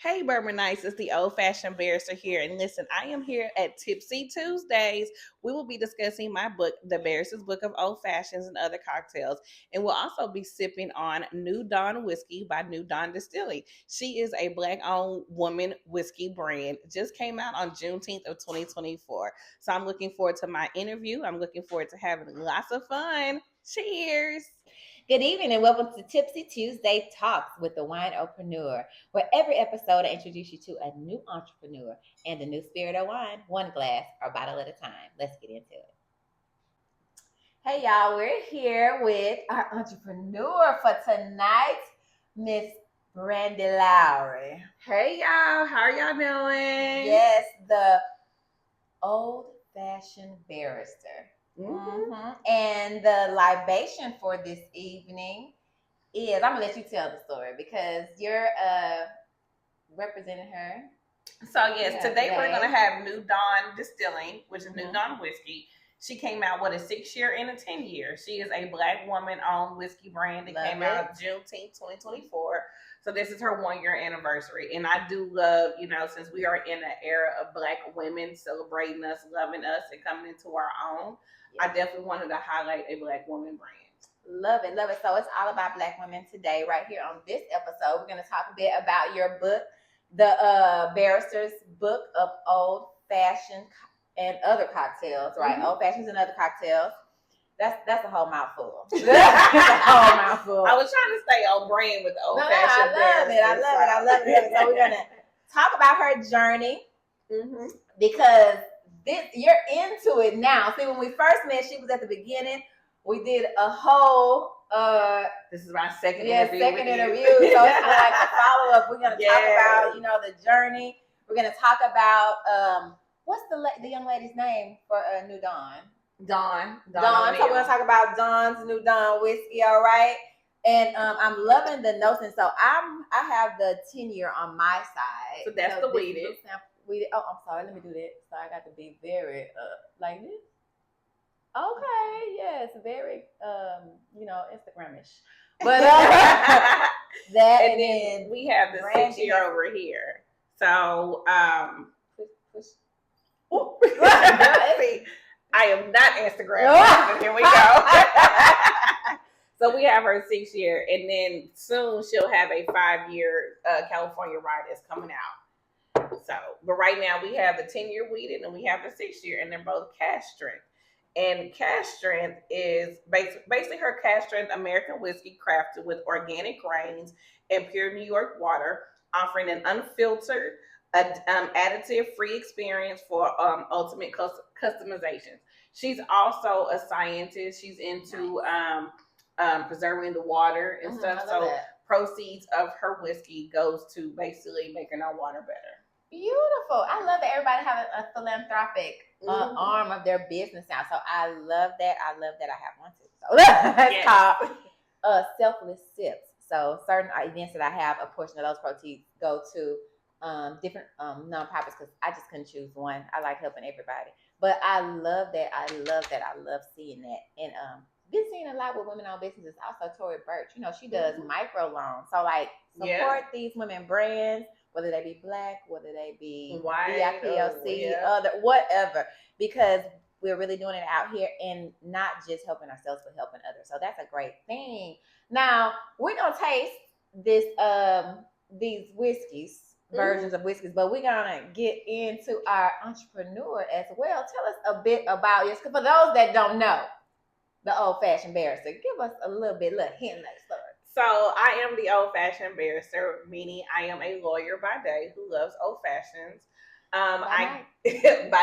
Hey, Bourbonites, it's the Old-Fashioned Barrister here. And listen, I am here at Tipsy Tuesdays. We will be discussing my book, The Barrister's Book of Old Fashions and Other Cocktails. And we'll also be sipping on New Dawn Whiskey by New Dawn Distilling. She is a Black-owned woman whiskey brand. Just came out on Juneteenth of 2024. So I'm looking forward to my interview. I'm looking forward to having lots of fun. Cheers. Good evening and welcome to Tipsy Tuesday Talks with the Wine-Opreneur, where every episode I introduce you to a new entrepreneur and a new spirit of wine, one glass or bottle at a time. Let's get into it. Hey y'all, we're here with our entrepreneur for tonight, Miss Brandi Lowrey. Hey y'all, how are y'all doing? Yes, the Old-Fashioned Barrister. Mm-hmm. And the libation for this evening is, I'm gonna let you tell the story because you're representing her. So yes, today we're gonna have New Dawn Distilling, which is New Dawn Whiskey. She came out with a 6-year and a 10-year. She is a Black woman-owned whiskey brand that came out Juneteenth 2024. So this is her 1-year anniversary. And I do love, since we are in an era of Black women celebrating us, loving us, and coming into our own, I definitely wanted to highlight a Black woman brand. Love it, love it. So it's all about Black women today, right here on this episode. We're going to talk a bit about your book, the Barrister's Book of Old-Fashioned and Other Cocktails, right? Mm-hmm. Old Fashions and Other Cocktails. That's a whole mouthful. That's a whole mouthful. I was trying to stay on brand with the Old-Fashioned Barrister. I love it. So we're going to talk about her journey because you're into it now. See, when we first met, she was at the beginning. We did a whole this is my second interview. So it's kind of like a follow-up. We're gonna talk about, the journey. We're gonna talk about what's the young lady's name for New Dawn? Dawn. So we're gonna talk about Dawn's New Dawn whiskey, all right? And I'm loving the notes, and so I have the 10-year on my side. So that's the weeded. Oh, I'm sorry. Let me do that. So I got to be very like this. Okay, yes, very Instagramish. But that and then we have the 6-year over here. So push. See, I am not Instagram. But here we go. So we have her 6-year, and then soon she'll have a 5-year California ride that's coming out. So, but right now we have the 10-year weeded and we have the 6-year, and they're both cask strength. And cask strength is basically her cask strength American whiskey crafted with organic grains and pure New York water, offering an unfiltered, additive-free experience for ultimate customizations. She's also a scientist. She's into preserving the water and stuff. So proceeds of her whiskey goes to basically making our water better. Beautiful. I love that everybody has a philanthropic arm of their business now. So I love that. I have one too. So that's called Selfless Sips. So certain events that I have, a portion of those proceeds go to different nonprofits because I just couldn't choose one. I like helping everybody. But I love that. I love seeing that. And been seeing a lot with women-owned businesses. Also Tori Birch. She does micro loans. So like support these women brands, whether they be Black, whether they be BIPOC, other, whatever, because we're really doing it out here and not just helping ourselves, but helping others. So that's a great thing. Now, we're going to taste these whiskeys, versions of whiskeys, but we're going to get into our entrepreneur as well. Tell us a bit about yours. For those that don't know, the Old-Fashioned Barrister, give us a little hint of that story. So I am the Old-Fashioned Barrister, meaning I am a lawyer by day who loves old fashions. By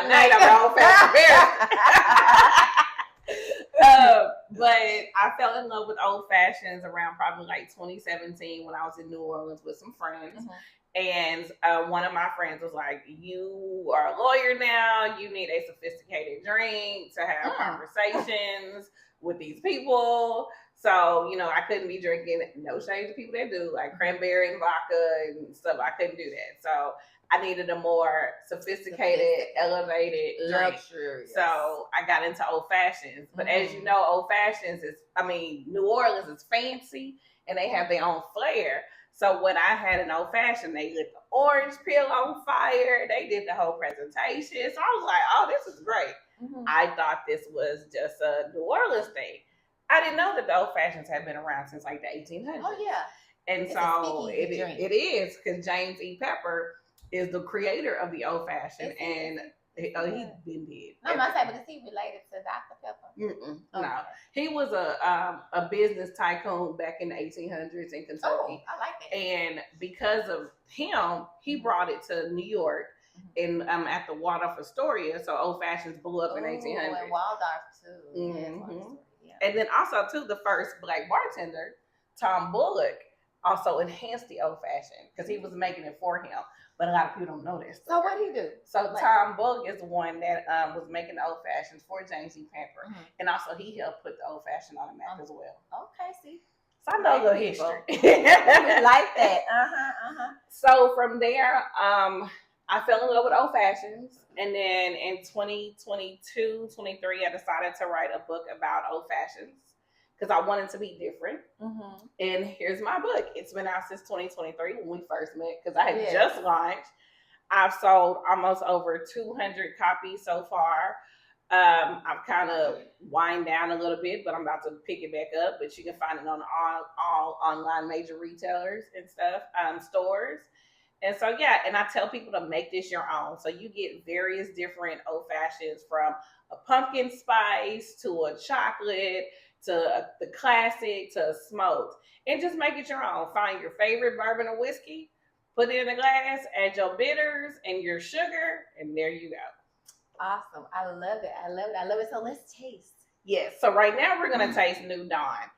night I'm an Old-Fashioned Barrister. But I fell in love with old fashions around probably like 2017 when I was in New Orleans with some friends. And one of my friends was like, "You are a lawyer now. You need a sophisticated drink to have conversations with these people." So, I couldn't be drinking, no shade to people that do, like cranberry and vodka and stuff. I couldn't do that. So I needed a more sophisticated, elevated drink. Luxurious. So I got into old fashions. But as you know, old fashions New Orleans is fancy and they have their own flair. So when I had an old fashioned, they lit the orange peel on fire. They did the whole presentation. So I was like, oh, this is great. Mm-hmm. I thought this was just a New Orleans thing. I didn't know that the old fashions had been around since like the 1800s. Oh yeah. And it's so it is, because James E. Pepper is the creator of the old fashioned, and he's been dead. No, I'm not saying, because he related to Dr. Pepper. No, he was a business tycoon back in the 1800s in Kentucky. Oh, I like that. And because of him, he brought it to New York, and at the Waldorf Astoria. So old fashions blew up in 1800s. And Waldorf too. Yeah. And then also too, the first black bartender, Tom Bullock, also enhanced the old fashioned because he was making it for him. But a lot of people don't know this. So what did he do? So Tom Bullock is the one that was making the old fashions for James E. Pepper, and also he helped put the old fashioned on the map as well. Okay, see. So I know the history. We like that. So from there, I fell in love with old fashions, and then in 2022, 23, I decided to write a book about old fashions, because I wanted to be different. And here's my book. It's been out since 2023 when we first met, because I had just launched. I've sold almost over 200 copies so far. I've kind of wind down a little bit, but I'm about to pick it back up. But you can find it on all online major retailers and stuff, stores. And so, yeah, and I tell people to make this your own. So you get various different old fashions, from a pumpkin spice to a chocolate, to the classic, to a smoked, and just make it your own. Find your favorite bourbon or whiskey, put it in a glass, add your bitters and your sugar, and there you go. Awesome. I love it. So let's taste. Yes. So right now we're going to taste New Dawn.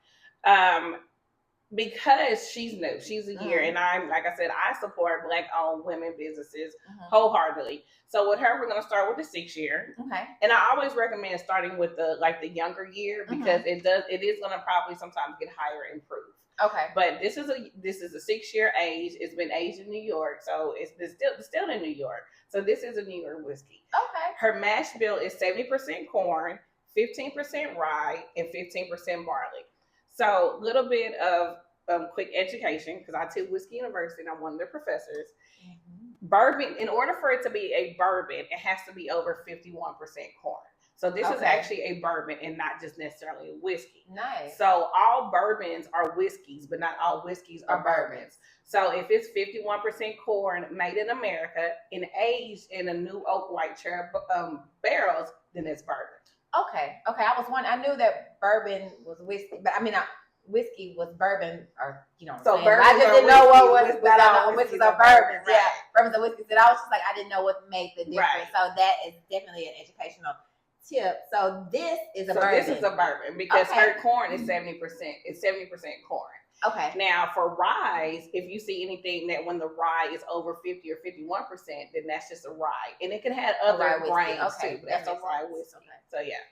Because she's new, she's a year, and I'm, like I said, I support Black-owned women businesses wholeheartedly. So with her, we're going to start with the 6 year. Okay. And I always recommend starting with the younger year, because it is going to probably sometimes get higher and improve. Okay. But this is a 6 year age. It's been aged in New York, so it's still in New York. So this is a New York whiskey. Okay. Her mash bill is 70% corn, 15% rye, and 15% barley. So a little bit of quick education, because I took Whiskey University and I'm one of their professors. Bourbon, in order for it to be a bourbon, it has to be over 51% corn. So this is actually a bourbon and not just necessarily a whiskey. Nice. So all bourbons are whiskeys, but not all whiskeys are bourbons. So if it's 51% corn, made in America, and aged in a new oak white cherry barrels, then it's bourbon. Okay. I was wondering. I knew that bourbon was whiskey, but I mean, whiskey was bourbon, or So I just didn't know what was that. I know whiskeys are bourbons. Right. Yeah, bourbons and whiskeys. And I was just like, I didn't know what made the difference. Right. So that is definitely an educational tip. So this is a bourbon. This is a bourbon, because her corn is 70%. It's 70% corn. Okay. Now for rye, if you see anything that when the rye is over 50 or 51%, then that's just a rye, and it can have other grains too. But that's a rye whiskey. So yeah.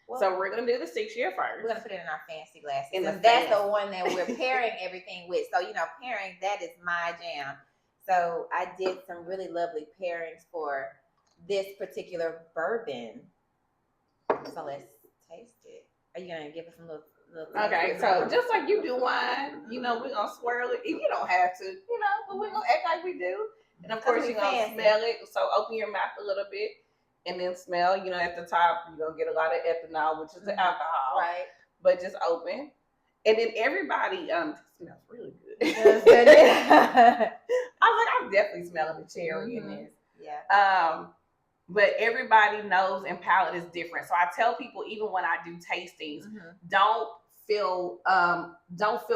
Well, so we're gonna do the 6 year first. We're gonna put it in our fancy glasses. And that's the one that we're pairing everything with. So pairing, that is my jam. So I did some really lovely pairings for this particular bourbon. So let's taste it. Are you gonna give us some little Okay, so just like you do wine, we're gonna swirl it. If you don't have to, but we're gonna act like we do. And of course, you're gonna smell it. So open your mouth a little bit and then smell. At the top, you're gonna get a lot of ethanol, which is the alcohol. Right. But just open. And then everybody, it smells really good. I was like, I'm definitely smelling the cherry in this. Yeah. But everybody knows and palate is different. So I tell people, even when I do tastings, don't feel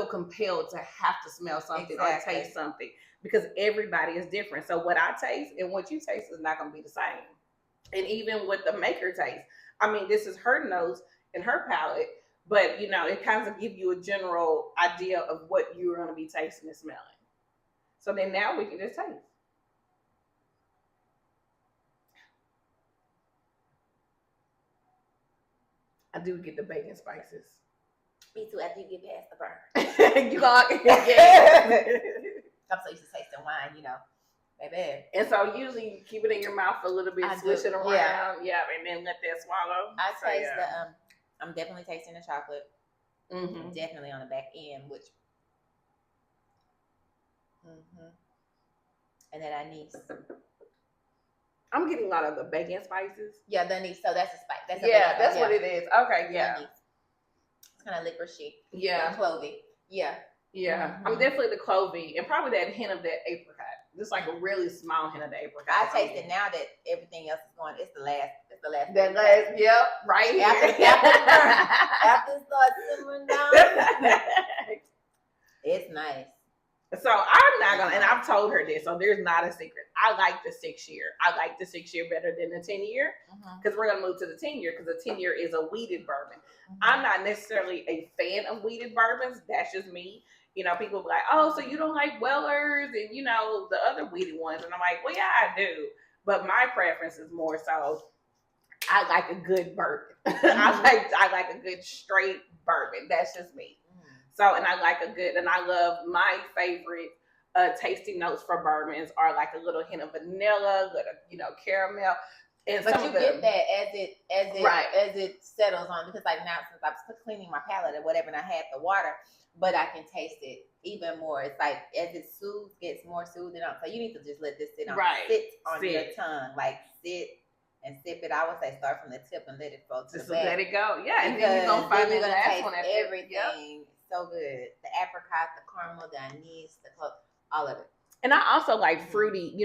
compelled to have to smell something or taste something, because everybody is different. So what I taste and what you taste is not going to be the same. And even with the maker taste, I mean, this is her nose and her palate, but it kind of gives you a general idea of what you're going to be tasting and smelling. So then now we can just taste. I do get the bacon spices. Me too. After you get past the burn, you got yeah. I'm so used to tasting wine, baby. And so usually you keep it in your mouth for a little bit, swish it around, and then let that swallow. I taste I'm definitely tasting the chocolate. Definitely on the back end, which And then anise. I'm getting a lot of the bacon spices. Yeah, the anise. So that's a spice. That's what it is. Okay, yeah. It's kind of licoricey. Yeah. Clovey. Yeah. Yeah. I'm definitely the clovey and probably that hint of that apricot. Just like a really small hint of the apricot. I taste it now that everything else is going. It's the last. That last. Yep. Right here. After it starts simmering down. It's nice. So I'm not gonna, and I've told her this, so there's not a secret. I like the 6 year. I like the 6 year better than the 10 year because we're gonna move to the 10 year because the 10 year is a wheated bourbon. I'm not necessarily a fan of wheated bourbons. That's just me. You know, people be like, oh, so you don't like Weller's and you know the other wheated ones, and I'm like, well, yeah, I do, but my preference is more so. I like a good bourbon. I like a good straight bourbon. That's just me. So, and I like and I love my favorite tasting notes for bourbons are like a little hint of vanilla, caramel. And but you get that as it settles on, because like now since I'm cleaning my palate or whatever, and I had the water, but I can taste it even more. It's like as it soothes, gets more soothing on. So you need to just let this sit on your tongue, like sit and sip it. I would say start from the tip and let it flow to the back. Let it go, yeah. And then you're gonna find the last one. Everything. So good. The apricot, the caramel, the anise, all of it. And I also like fruity,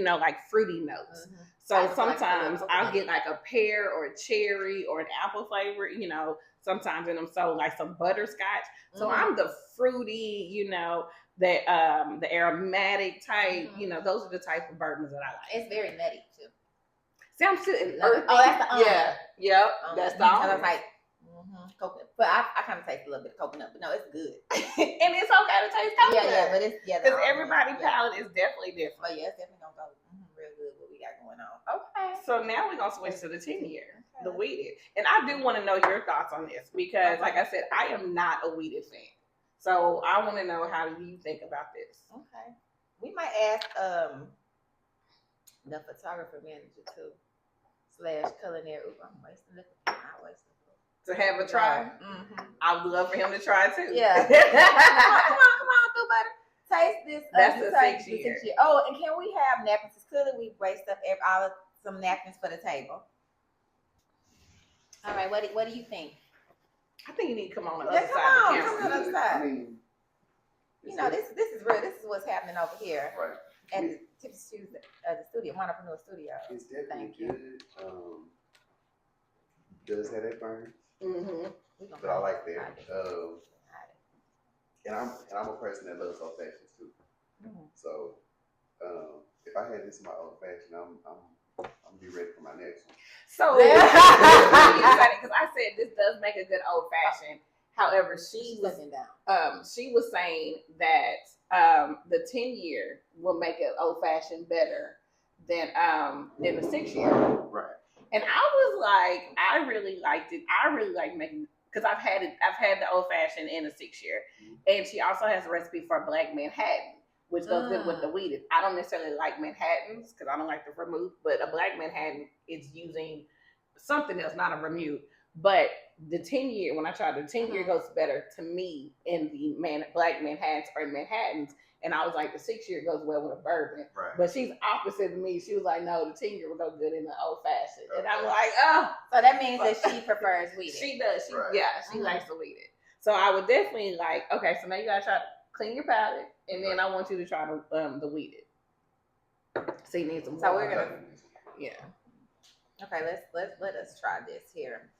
fruity notes. So sometimes I'll get like a pear or a cherry or an apple flavor, sometimes in them. So like some butterscotch. So I'm the fruity, the aromatic type, those are the type of bourbons that I like. It's very nutty too. Sounds good. Oh, that's the yeah. Yep. That's the I was like, coconut, but I kind of taste a little bit of coconut, but no, it's good. And it's okay to taste coconut. Yeah, but it's because everybody's palate is definitely different. But yeah, it's definitely gonna go real good what we got going on. Okay. So now we're gonna switch to the 10 year, the wheated, and I do want to know your thoughts on this because, like I said, I am not a wheated fan. So I want to know how do you think about this? Okay. We might ask the photographer manager too / culinary. Ooh, I'm wasting it. To have a try. I would love for him to try too. Yeah. Come on, do better. Taste this. That's the 6 year. Oh, and can we have napkins? Clearly, we waste up some napkins for the table. All right. What do you think? I think you need to come on the other side of the camera. Come on the other side. This is real. This is what's happening over here at the Tipsy Tuesday, the studio, Entrepreneur Studio. It's definitely good. Does have that burn? But I like that. And I'm a person that loves old fashions too. So if I had this in my old fashioned, I'm gonna be ready for my next one. So because I said this does make a good old fashioned. However, she was saying that the 10 year will make an old fashioned better than the 6 year. Right. And I was like, I really liked it. I really like making, because I've had the old fashioned and the 6 year. And she also has a recipe for Black Manhattan, which goes good with the wheated. I don't necessarily like Manhattans because I don't like the vermouth, but a Black Manhattan is using something else, not a vermouth. But the 10 year, when I tried the 10 year goes better to me in the Black Manhattans or Manhattans. And I was like, the 6 year goes well with a bourbon. Right. But she's opposite of me. She was like, no, the 10 year will go good in the old fashioned. And I'm like, oh. So that means that she prefers wheated. She does. She likes the wheated. So I would definitely like, okay, so now you got to try to clean your palate. And then I want you to try the wheated. So you need some. So we're going to. Yeah. Okay, let us try this here.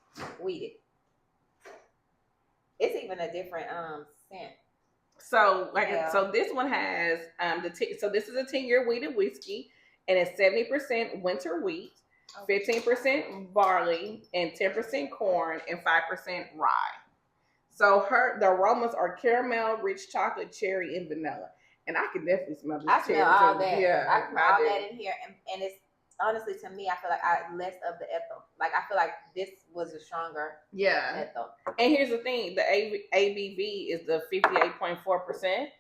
Wheated. It's even a different scent. So so this one has so this is a 10 year wheated whiskey, and it's 70% winter wheat, 15% barley, and 10% corn, and 5% rye. So the aromas are caramel, rich chocolate, cherry, and vanilla. And I can definitely smell this. I smell all that. Yeah, I smell all that in here, and it's honestly, to me, I feel like I less of the ethyl. Like I feel like this was a stronger ethyl. And here's the thing: the ABV is the 58.4%,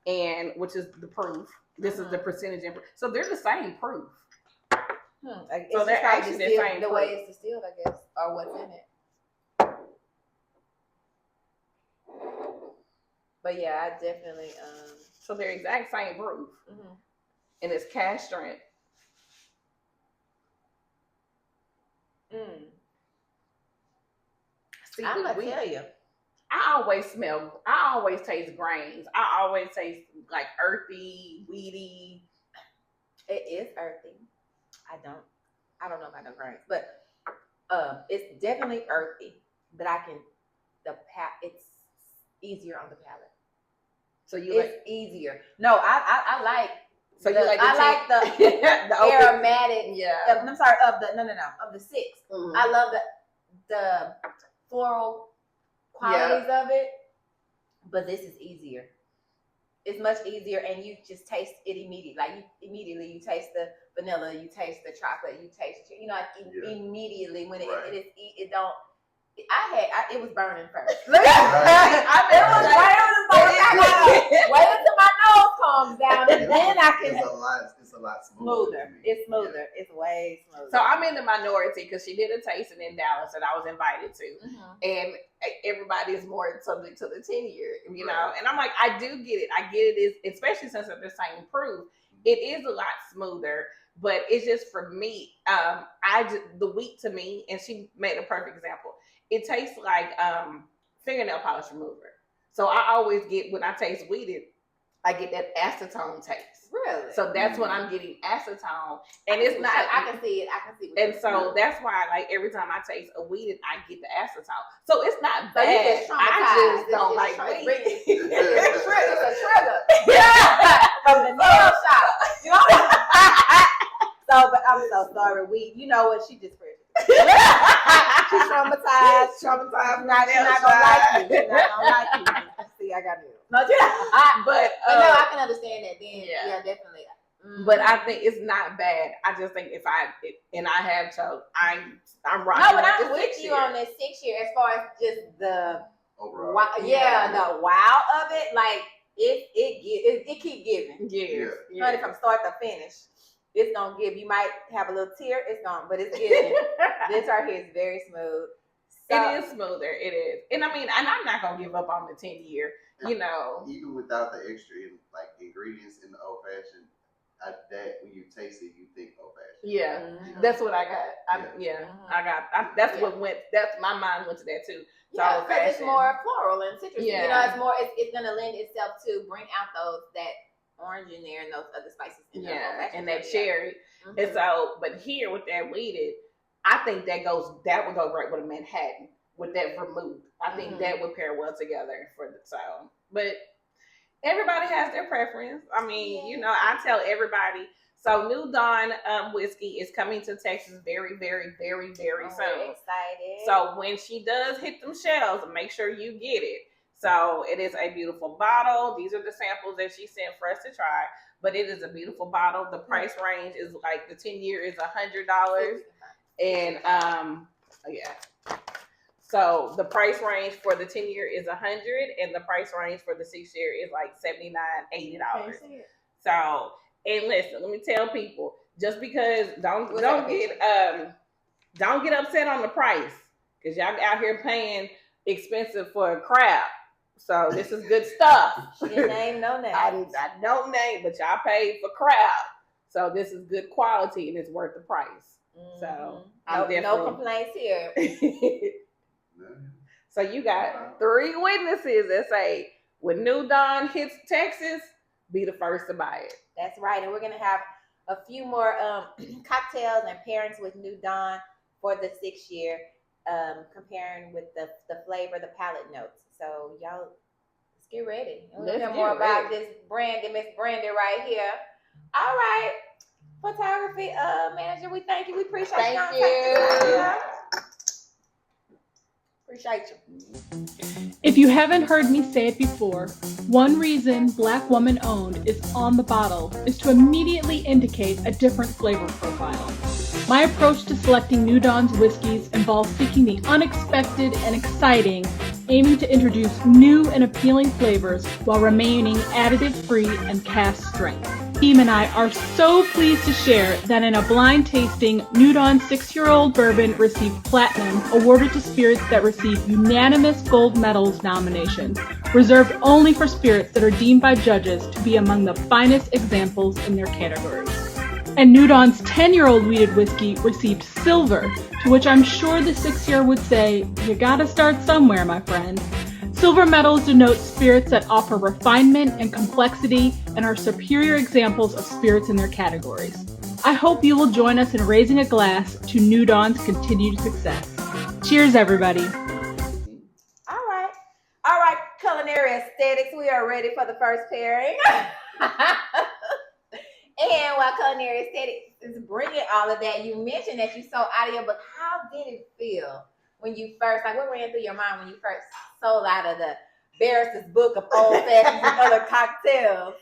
and which is the proof. This is the percentage. So they're the same proof. So they're actually the same. The way it's distilled, I guess, or what's in it. But yeah, I definitely So they're exact same proof. And it's cash strength. See, I'm gonna tell you. I always taste grains. I always taste like earthy, weedy. It is earthy. I don't know about the grains, but it's definitely earthy. But it's easier on the palate. So it's easier. No, I like. So the, you like the the aromatic. Yeah. I'm sorry. Of the 6. Mm-hmm. I love the floral qualities of it, but this is easier. It's much easier, and you just taste it immediately. Like you taste the vanilla, you taste the chocolate, you taste, immediately when it don't. It was burning first. It was wait until my nose calms down, and then I can. It's a lot smoother. It's smoother. Yeah. It's way smoother. So I'm in the minority because she did a tasting in Dallas that I was invited to, and everybody is more subject to the 10-year, And I'm like, I do get it. I get it, especially since it's the same proof. It is a lot smoother. But it's just for me, the wheat to me, and she made a perfect example. It tastes like fingernail polish remover. So I always get, when I taste wheated, I get that acetone taste. Really? So that's when I'm getting acetone. And it's not. I can see it. And so that's why, like, every time I taste a wheated, I get the acetone. So it's not bad. I just don't like wheat. It's a trigger. From the nail shop. You know? So, but I'm so sorry. You know what? She just she's traumatized. She's not gonna like you. She's not gonna like you. See, I got it. No, but no, I can understand that. Then, yeah definitely. But I think it's not bad. I just think if I have choked, I'm rocking. No, but I'm with you on this 6 year as far as just the overall. The wow of it. Like it keep giving. Yeah. From start to finish. It's gonna give. You might have a little tear. But it's giving. This right here is very smooth. So, it is smoother. It is, and I mean, and I'm not gonna give up on the 10-year. Even without the extra ingredients in the old fashioned, that when you taste it, you think old fashioned. Yeah, that's what I got. That's what went. That's my mind went to that too. Yeah, because it's more floral and citrus. Yeah. It's more. It's gonna lend itself to bring out that orange in there and those other spices. And that cherry. And so, but here with that wheated, I think that would go great with a Manhattan with that vermouth. I think that would pair well together but everybody has their preference. I mean, I tell everybody. So New Dawn whiskey is coming to Texas very, very, very, very soon. Excited. So when she does hit them shelves, make sure you get it. So it is a beautiful bottle. These are the samples that she sent for us to try. But it is a beautiful bottle. The price range is like the 10-year is $100. And So the price range for the 10-year is $100, and the price range for the 6-year is like $79, $80. So, and listen, let me tell people, just because don't get upset on the price, because y'all out here paying expensive for crap. So this is good stuff. She didn't name no names. I don't name, but y'all paid for crap. So this is good quality and it's worth the price. So no complaints here. So you got 3 witnesses that say when New Dawn hits Texas, be the first to buy it. That's right. And we're gonna have a few more cocktails and pairings with New Dawn for the 6-year, comparing with the flavor, the palate notes. So y'all, let's get ready. We'll hear more about this Brandy, Miss Brandy right here. All right, photography manager, we thank you. We appreciate you. Thank you. Appreciate you. If you haven't heard me say it before, one reason Black Woman Owned is on the bottle is to immediately indicate a different flavor profile. My approach to selecting New Dawn's whiskeys involves seeking the unexpected and exciting, aiming to introduce new and appealing flavors while remaining additive-free and cask strength. Team and I are so pleased to share that in a blind tasting, New Dawn 6-year-old bourbon received platinum, awarded to spirits that received unanimous gold medals nominations, reserved only for spirits that are deemed by judges to be among the finest examples in their categories. And New Dawn's 10-year-old weeded whiskey received silver, to which I'm sure the 6-year would say, you gotta start somewhere, my friend. Silver medals denote spirits that offer refinement and complexity and are superior examples of spirits in their categories. I hope you will join us in raising a glass to New Dawn's continued success. Cheers, everybody. All right, culinary aesthetics, we are ready for the first pairing. And while culinary aesthetics is bringing all of that, you mentioned that you sold out of your book. How did it feel when you first, like what ran through your mind when you first sold out of the barrister's book of old-fashioned and other cocktails?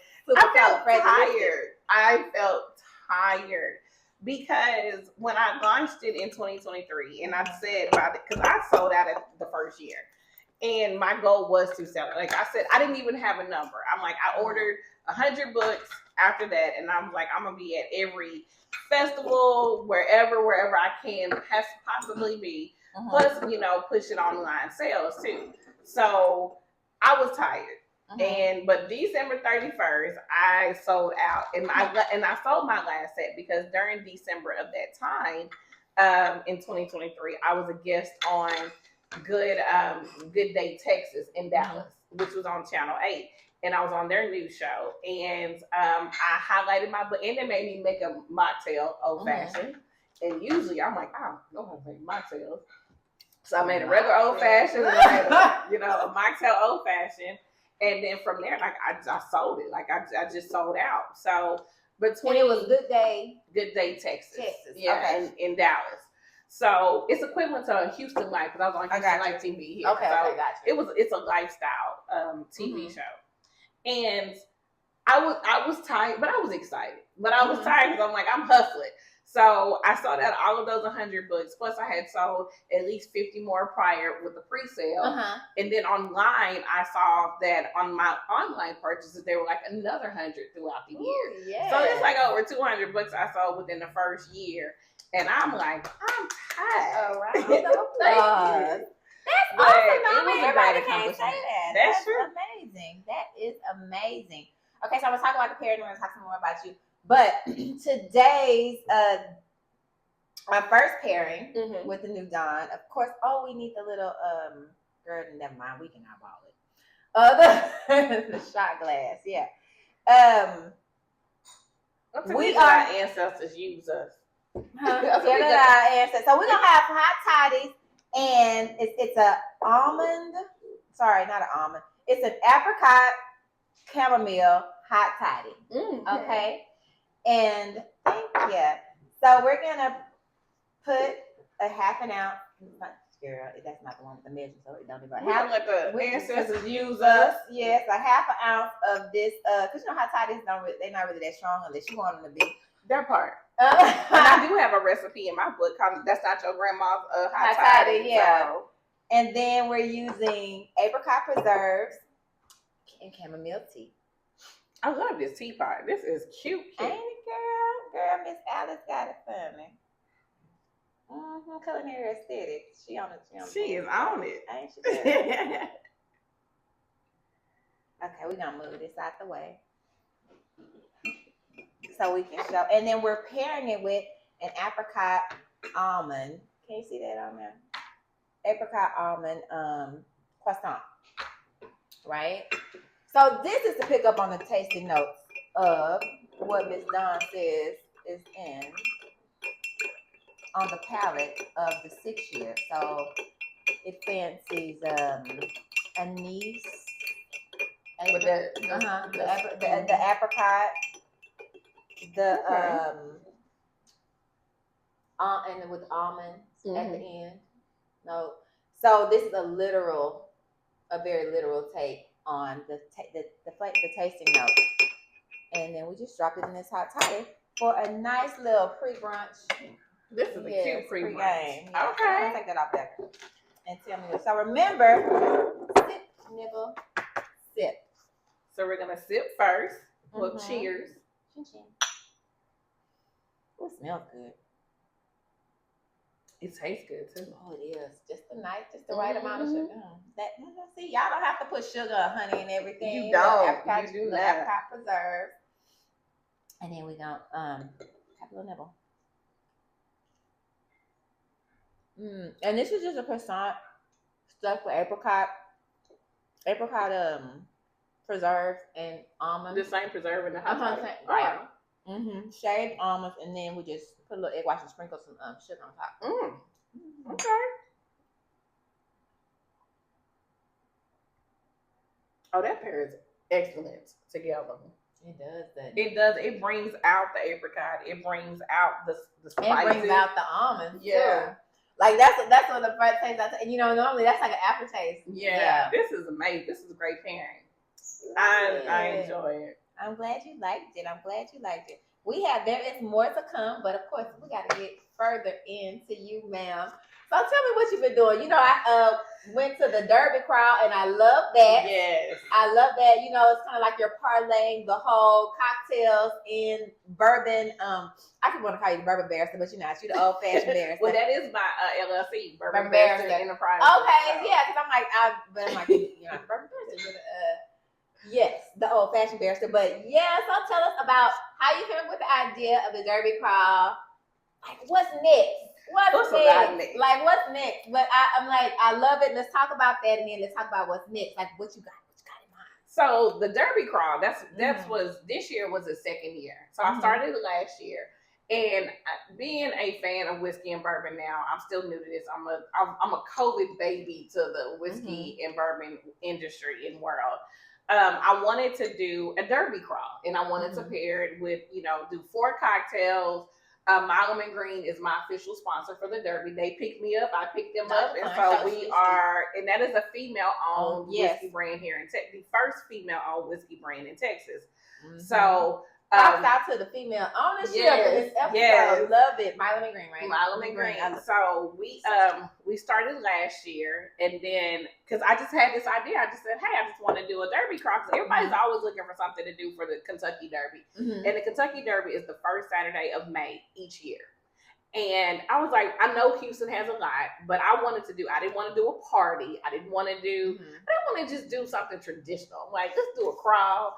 I felt tired because when I launched it in 2023, and I said about it, because I sold out at the first year. And my goal was to sell it. Like I said, I didn't even have a number. I'm like, I ordered 100 books after that. And I'm like, I'm going to be at every festival, wherever I can possibly be. Plus, pushing online sales too. So I was tired. But December 31st, I sold out. And I sold my last set because during December of that time, in 2023, I was a guest on Good Day Texas in Dallas, which was on Channel 8, and I was on their news show, and I highlighted my book, and they made me make a mocktail old-fashioned, and usually I'm like, I don't know how to make mocktails, so I made a regular old-fashioned, and I made a mocktail old-fashioned, and then from there, like, I sold it, like, I just sold out, so between... And it was Good Day Texas. Yeah, okay. in Dallas. So it's equivalent to Houston Life, because I was on Houston Life TV here. Okay, so gotcha. It's a lifestyle TV show, and I was tired, but I was excited. But I was tired because I'm like, I'm hustling. So I sold out all of those 100 books. Plus, I had sold at least 50 more prior with the pre-sale. And then online, I saw that on my online purchases, there were like another 100 throughout the year. Yeah. So it's like over 200 books I sold within the first year. And I'm like, I'm tired. All right. That's awesome. Everybody can't say that. That's true. Amazing. That is amazing. Okay, so I'm going to talk about the pairing. I'm going to talk some more about you. But today's our first pairing with the new Dawn, of course. Oh, we need the little girl. Never mind, we can eyeball it. The shot glass, yeah. We our ancestors use us. So we're gonna have hot toddies, and it's a almond. Sorry, not an almond. It's an apricot chamomile hot toddy. Okay. And thank you. So we're gonna put a half an ounce. Girl, that's not the one with the measure, so it don't even. Let the ancestors use us. Yes, a half an ounce of this. Cause hot toddies they're not really that strong unless you want them to be. That part. And I do have a recipe in my book called "That's Not Your Grandma's Hot Toddy." Yeah. So. And then we're using apricot preserves and chamomile tea. I love this teapot. This is cute. Ain't it, girl? Girl, Miss Alice got it for me. Culinary aesthetics. She on it. She is on it. Ain't she? Okay, we're gonna move this out the way so we can show. And then we're pairing it with an apricot almond. Can you see that on there? Apricot almond croissant. Right? So this is to pick up on the tasting notes of what Miss Dawn says is in on the palate of the 6-year. So it fancies anise with the apricot, and with almonds at the end. No, so this is a very literal take on the tasting note, and then we just dropped it in this hot toddy for a nice little pre-brunch. This is a cute pre-brunch. Yeah. Okay, I'll take that off there and tell me. So remember, sip, nibble, sip. So we're gonna sip first. Well, cheers. Chin chin. Oh, it smells good. It tastes good too. Oh, it is. Just the right amount of sugar. See, y'all don't have to put sugar or honey and everything. You don't. Apricot, You do the not. apricot preserve. And then we got have a little nibble. And this is just a croissant stuffed with apricot preserve and almonds. The same preserve in the hot sauce. Right. Shaved almonds, and then we just put a little egg wash and sprinkle some sugar on top. Okay. Oh, that pairs excellent together. It does that. It does. It brings out the apricot. It brings out the spices. It brings out the almonds. Yeah. Too. Like that's one of the first things and normally that's like an aftertaste. Yeah. This is amazing. This is a great pairing. I enjoy it. I'm glad you liked it. There is more to come, but of course we got to get further into you, ma'am. So tell me what you've been doing. I went to the Derby crawl and I love that. Yes. I love that. It's kind of like you're parlaying the whole cocktails in bourbon. I could want to call you the Bourbon Barrister, but you're not. You're the Old-Fashioned Barrister. Well, that is my LLC, Bourbon Barrister Barrister Enterprise. Okay, yeah, because I'm like, you're not the Bourbon Barrister. Yes, the Old-Fashioned Barrister. But yeah, so tell us about how you came up with the idea of the Derby crawl. Like, what's next? What's next? Like, what's next? But I'm like, I love it. Let's talk about that, and then let's talk about what's next. Like, what you got in mind? So the Derby crawl, this year was the second year. So I started last year, and being a fan of whiskey and bourbon now, I'm still new to this. I'm a COVID baby to the whiskey and bourbon industry and world. I wanted to do a Derby crawl, and I wanted to pair it with, do 4 cocktails. Milam and Green is my official sponsor for the Derby. They picked me up, I picked them up, and so we are, and that is a female-owned whiskey brand here in Texas, the first female-owned whiskey brand in Texas. So props out to the female ownership of this episode. Yes. Love it. Milam and Green, right? Milam and Green. So we started last year, and then because I just had this idea, I just said, hey, I just want to do a Derby crawl. Because everybody's always looking for something to do for the Kentucky Derby, and the Kentucky Derby is the first Saturday of May each year. And I was like, I know Houston has a lot, but I didn't want to do a party. I didn't want to just do something traditional. Like, let's do a crawl.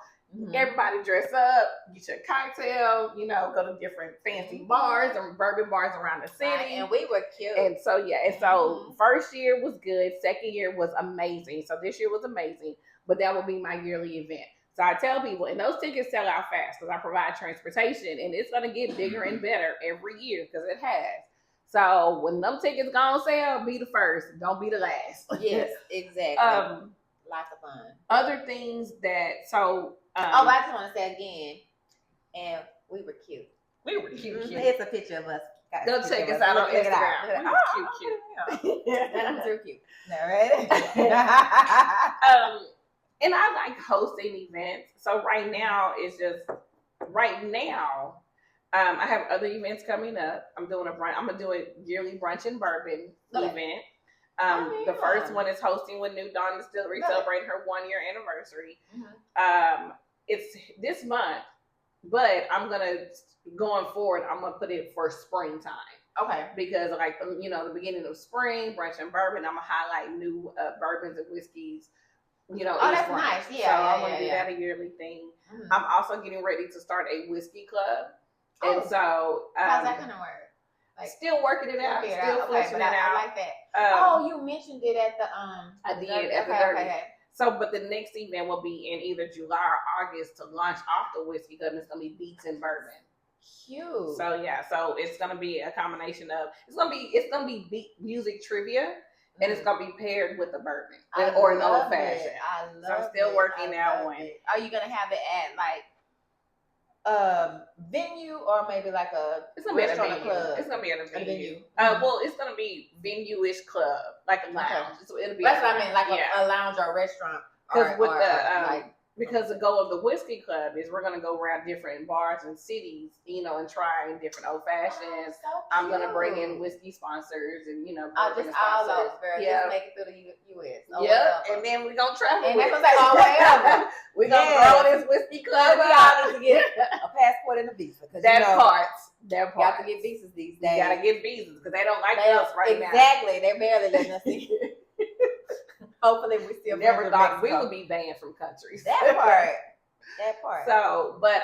Everybody dress up, get your cocktail, go to different fancy bars and bourbon bars around the city. Right, and we were cute. And so, first year was good. Second year was amazing. So this year was amazing, but that will be my yearly event. So I tell people, and those tickets sell out fast because I provide transportation, and it's going to get bigger and better every year because it has. So when them tickets go on sale, be the first. Don't be the last. Yes, exactly. Lots of fun. Other things that, I just want to say again, and we were cute. We were cute. It's a picture of us. Go check us out on Instagram. We were cute. I'm so cute. All right. And I like hosting events. So right now, I have other events coming up. I'm gonna do a yearly brunch and bourbon event. The first one is hosting with New Dawn Distillery, celebrating her 1-year anniversary. It's this month, but going forward, I'm gonna put it for springtime. Okay. Because the beginning of spring, brunch and bourbon, I'm gonna highlight new bourbons and whiskeys. That's nice. Yeah. So I'm gonna do that a yearly thing. I'm also getting ready to start a whiskey club, and so how's that gonna work? Like, still working it out, still fleshing it out. I like that. You mentioned it at the I did at the Derby. Okay. So, but the next event will be in either July or August to launch off the whiskey club. It's gonna be beats and bourbon. Cute. So so it's gonna be a combination of it's gonna be beat music trivia. And it's gonna be paired with a bourbon or an old fashioned. I love it. So I'm still working that one. Are you gonna have it at like venue or maybe like it's gonna be at a venue. Club? It's gonna be at a venue. Well, it's gonna be venue-ish club, like a lounge. Okay. So it'll be. That's what I mean, like a lounge or a restaurant. Because the goal of the whiskey club is we're gonna go around different bars and cities, and try different old fashions. So I'm gonna bring in whiskey sponsors and just all over. Just make it through the U.S. And then we're gonna travel. And that's what I'm saying. We're gonna grow this whiskey club. We all need to get a passport and a visa. That part. That You got part. to get visas these You days. gotta get visas because they don't like us right now. Exactly. They're barely letting us in. Hopefully we still Never thought we Mexico. would be banned from countries. That part. That part. So, but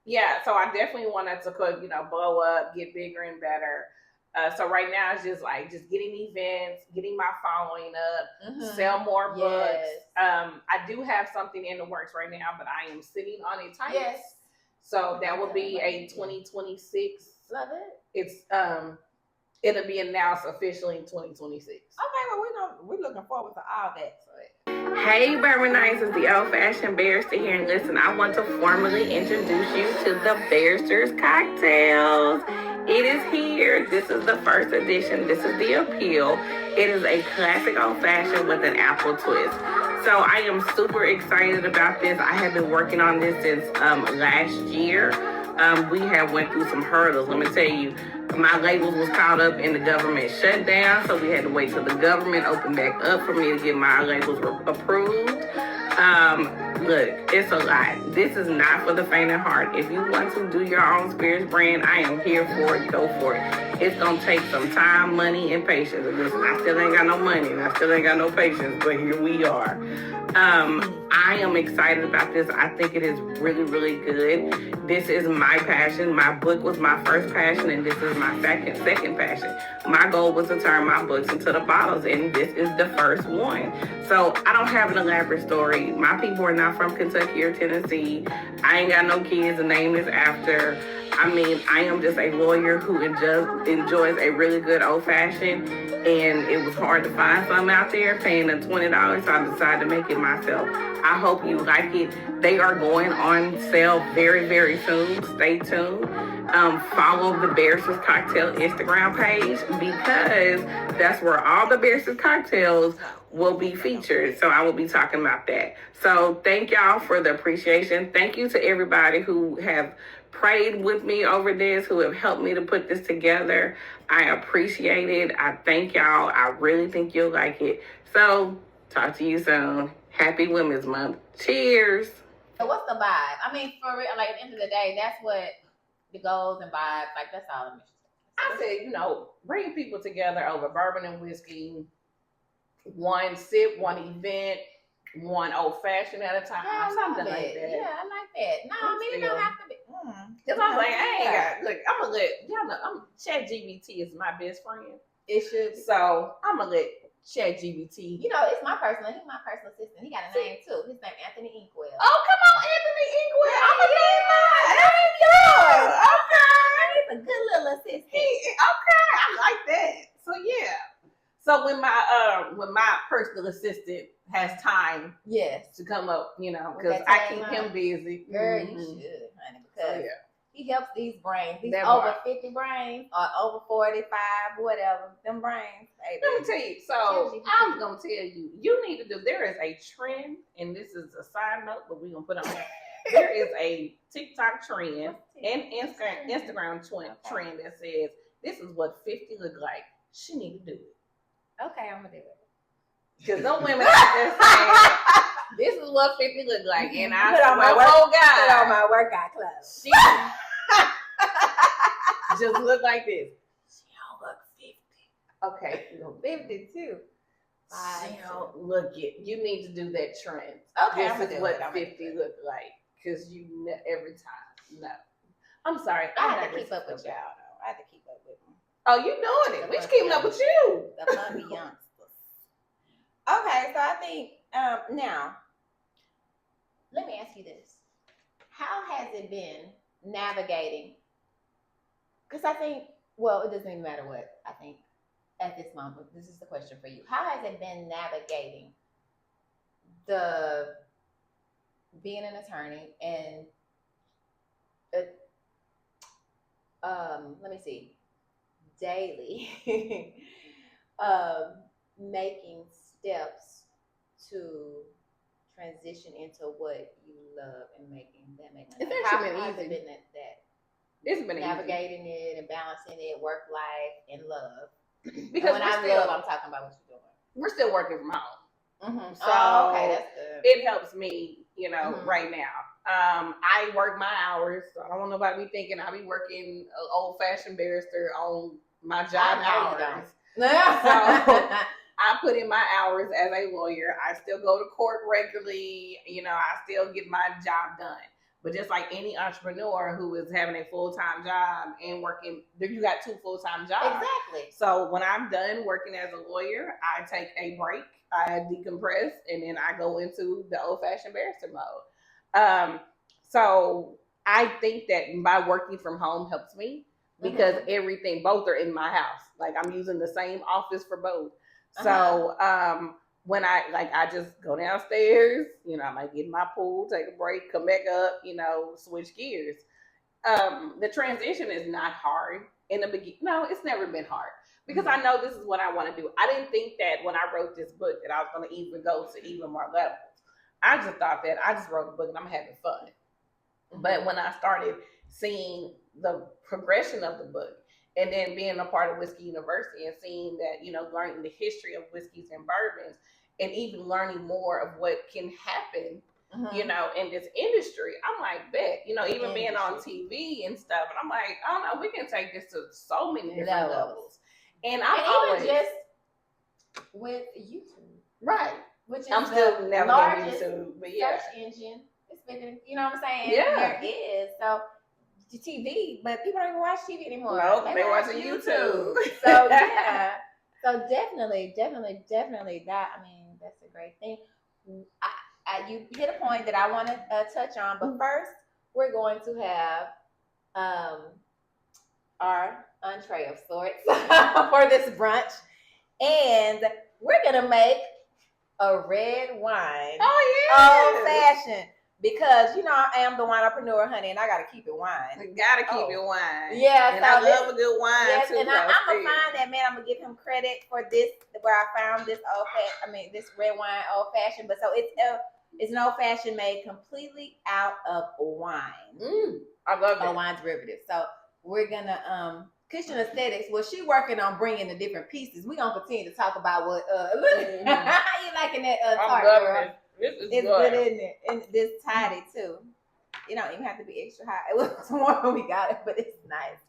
yeah. So I definitely wanted to, blow up, get bigger and better. So right now it's just getting events, getting my following up, sell more books. I do have something in the works right now, but I am sitting on it tight. Yes. So that will be a 2026. Love it. It's it'll be announced officially in 2026. Okay, well we're looking forward to all that. Hey Bourbonites, it's the Old-Fashioned Barrister here, and listen, I want to formally introduce you to the Barrister's Cocktails. It is here. This is the first edition. This is the appeal. It is a classic old-fashioned with an apple twist. So I am super excited about this. I have been working on this since last year. We have went through some hurdles. Let me tell you, my labels was caught up in the government shutdown, so we had to wait till the government opened back up for me to get my labels approved. Look, it's a lot. This is not for the faint of heart. If you want to do your own spirits brand, I am here for it. Go for it. It's gonna take some time, money, and patience. Listen, I still ain't got no money and I still ain't got no patience, but here we are. I am excited about this. I think it is really, really good. This is my passion. My book was my first passion, and this is my second passion. My goal was to turn my books into the bottles, and this is the first one. So I don't have an elaborate story. My people are not from Kentucky or Tennessee. I ain't got no kids to name this after. I mean, I am just a lawyer who enjoys a really good old-fashioned, and it was hard to find some out there paying the $20, so I decided to make it myself. I hope you like it. They are going on sale very, very soon. Stay tuned. Follow the Barrister's Cocktail Instagram page because that's where all the Barrister's Cocktails will be featured. So I will be talking about that. So thank y'all for the appreciation. Thank you to everybody who have prayed with me over this, who have helped me to put this together. I appreciate it. I thank y'all. I really think you'll like it. So talk to you soon. Happy Women's Month. Cheers. So what's the vibe? I mean, for real, like at the end of the day, that's what the goals and vibes, like that's all I'm interested in. I said, bring people together over bourbon and whiskey. One sip, one event, one old fashioned at a time. Yeah, Something like that. Yeah, I like that. No, I mean, it don't have to be. Because I was like, I ain't got, look, I'm going to let, y'all know, ChatGPT is my best friend. It should be. So I'm going to let ChatGPT. He's my personal assistant. He got a name too. His name Anthony Inkwell. Oh, come on, Anthony Inkwell. I'm going to name mine. That ain't yours. Okay. He's a good little assistant. Okay, I like that. So yeah. So when my personal assistant has time Yes. to come up, With because that I time keep line. him busy. Girl, Mhm. you should, honey, So, because yeah. he helps these brains. These That over part. 50 brains or over 45, whatever. Them brains, baby. Let me tell you. So I'm gonna tell you, you need to do. There is a trend, and this is a side note, but we're gonna put on there. There is a TikTok trend and Instagram trend that says this is what 50 look like. She need to do it. Okay, I'm gonna do it. Because them women out there saying this is what 50 look like, and I Put on my swear, oh Put on God, my workout clothes. she just look like this. She don't look 50. Okay, you know, 52. she don't look it. You need to do that trend. Okay, I'm This gonna is do what it. 50 look like. Because every time. No. I'm sorry. I I'm have not to keep up with reciprocal. y'all, though. I have to keep up with them. Oh, you doing it. We just keeping up with you. The funny youngsters. Okay, so I think now, let me ask you this. How has it been navigating? Because I think, well, it doesn't even matter what I think at this moment. This is the question for you. How has it been navigating the being an attorney and let me see, daily making steps to transition into what you love and making that make money? It's How actually been has it easy. been that It's been navigating it and balancing it, work life and love? easy. Because when I love, I'm talking about what you're doing. we're still working from home. Mm-hmm. So okay, that's good. it helps me, Mhm. right now. I work my hours, so I don't want nobody to be thinking I be working Old-Fashioned Barrister on my job hours. So I put in my hours as a lawyer. I still go to court regularly. I still get my job done. But just like any entrepreneur who is having a full-time job and working, you got 2 full-time jobs. Exactly. So when I'm done working as a lawyer, I take a break, I decompress, and then I go into the Old-Fashioned Barrister mode. So I think that my working from home helps me because both are in my house. Like I'm using the same office for both. So when I just go downstairs, I might get in my pool, take a break, come back up, switch gears. The transition is not hard in the beginning. No, it's never been hard because I know this is what I want to do. I didn't think that when I wrote this book that I was going to even go to even more levels. I just thought that I just wrote a book and I'm having fun. But when I started seeing the progression of the book and then being a part of Whiskey University and seeing that, learning the history of whiskeys and bourbons and even learning more of what can happen, in this industry, I'm like, bet, even being on TV and stuff. And I'm like, I don't know, we can take this to so many different levels. And even just with YouTube. Right. Which is I'm still never largest YouTube, but yeah. search engine. It's bigger, you know what I'm saying? Yeah. There is. So TV, but people don't even watch TV anymore. Nope, they watching YouTube. So yeah. So definitely that, that's a great thing. You hit a point that I want to touch on, but first we're going to have our entree of sorts for this brunch, and we're gonna make a red wine. Oh yeah, Old-Fashioned. Because I am the winepreneur, honey, and I gotta keep it wine. You gotta keep it wine. Yeah, and I love a good wine too. And I'm gonna find that man. I'm gonna give him credit for this, where I found this this red wine Old-Fashioned. But so it's an Old-Fashioned made completely out of wine. I love that. A wine derivative. So we're gonna Kitchen Aesthetics. Well, she working on bringing the different pieces. We gonna continue to talk about what. How you liking that tart, girl? It. It's good, isn't it? And this tidy too. You don't even have to be extra high. It was warm when we got it, but it's nice.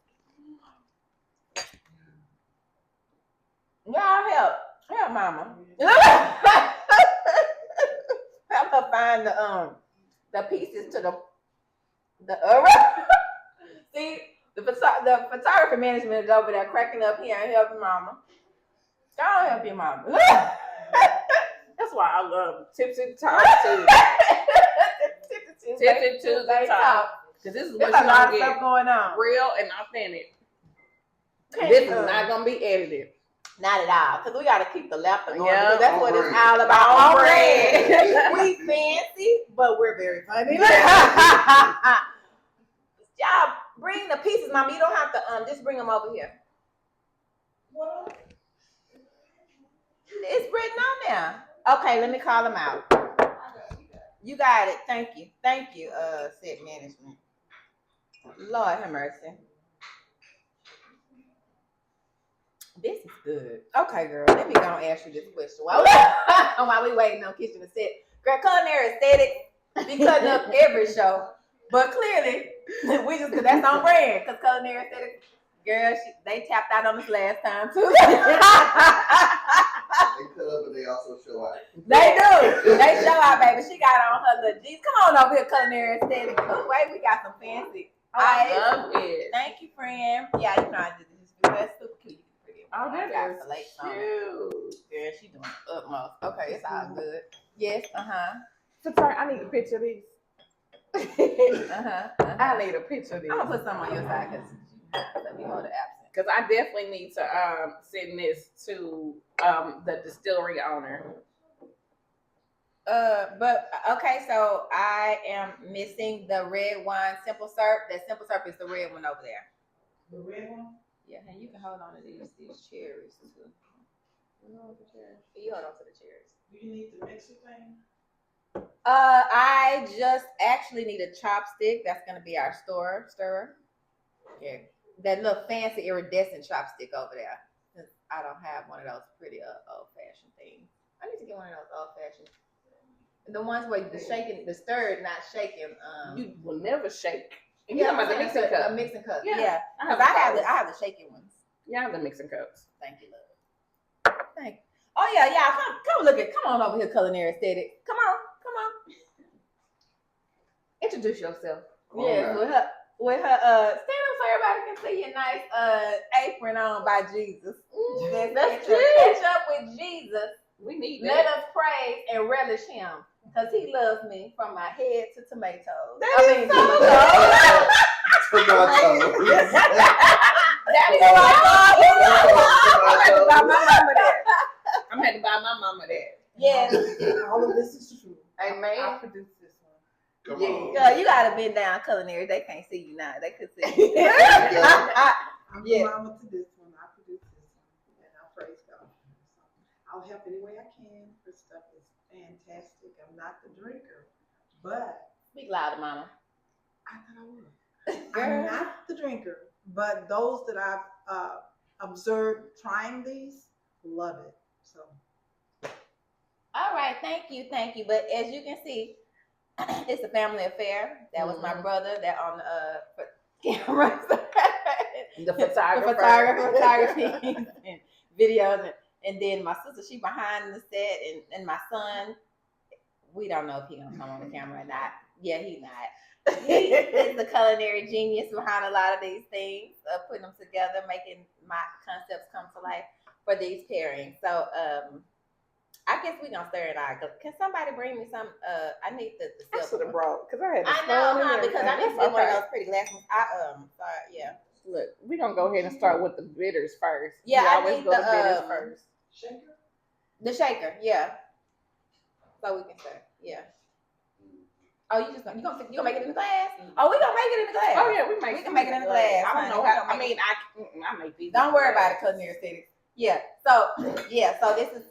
Y'all help mama. Help her find the pieces to the see the photography management is over there cracking up here and helping mama. Y'all help your mama. That's why I love Tipsy Talks too. Tipsy Tuesday Talks. Because this is what you're going to get. Going on. Real and authentic. This is not going to be edited. Not at all. Because we got to keep the laughter going. Yeah, because that's what it's all about. On bread. We fancy, but we're very funny. Y'all bring the pieces, mama. You don't have to just bring them over here. What? It's written on there. Okay, let me call them out. You got it. Thank you, set management. Lord have mercy. This is good. Okay, girl. Let me go and ask you this question while we waiting on Kitchen to set. Girl, culinary aesthetic be cutting up every show, but clearly we just that's on brand because culinary aesthetic. Girl, they tapped out on us last time too. They cut up, but they also show out. They do. They show out, baby. She got on her little jeans. Come on over here, culinary aesthetic. Oh, wait, we got some fancy. I love it. Thank you, friend. Yeah, you know I did this. That's super cute. Oh, that is cute. Girl, she doing the utmost. Okay, it's all good. Yes, So sorry, I need a picture of these. I need a picture of these. I'm gonna put some on your side because let me hold it absent. Because I definitely need to send this to the distillery owner. But okay, so I am missing the red wine simple syrup. That simple syrup is the red one over there. The red one? Yeah, and you can hold on to these cherries too. You hold on to the cherries. Do you need the mixer thing? I just actually need a chopstick. That's gonna be our stirrer. Yeah, that little fancy iridescent chopstick over there. Since I don't have one of those pretty old-fashioned things. I need to get one of those old-fashioned. The ones where the shaking, the stirred, not shaking. You will never shake. And Yeah, you talking about the mixing cup. A mixing cup. Yeah. Yeah. I Because have I have the shaking ones. Yeah, I have the mixing cups. Thank you, love. Thank you. Oh yeah, yeah. Come on over here, culinary aesthetic. Come on. Introduce yourself. Oh, Yeah, okay. with her stand up so everybody can see your nice apron on by Jesus. That's catch up with Jesus. We need Let that. us praise and relish him. Because he loves me from my head to tomatoes. That is so Daddy, so I'm had to buy my mama that. yes. All of this is true. Amen. I produced this one. Come on. Girl, you gotta bend down culinary. They can't see you now. They could see you. I'm the mama to this one. I produced this one. And I praise God. So I'll help any way I can. This stuff is fantastic. I'm not the drinker, but Speak louder, mama. I thought I would. I'm not the drinker, but those that I've observed trying these love it. So All right, thank you. But as you can see, it's a family affair. That was my brother that on the camera. The photographer. photography and videos. And then my sister, she behind the set. And my son, we don't know if he's going to come on the camera or not. Yeah, he's not. He is the culinary genius behind a lot of these things, putting them together, making my concepts come to life for these pairings. So, I guess we're gonna stir it out. Can somebody bring me some? I need the I should have brought because I had. I know, huh? Because I need one of those pretty glasses. Sorry, yeah. Look, we're gonna go ahead and start with the bitters first. Yeah, we I always need go the, to bitters first. shaker. The shaker, yeah. So we can stir, yeah. Oh, you gonna make it in the glass? Oh, we gonna make it in the glass. Oh yeah, we can make it in the glass. I don't know how. I mean, I make these. Don't worry about it, culinary aesthetics. Yeah. So this is.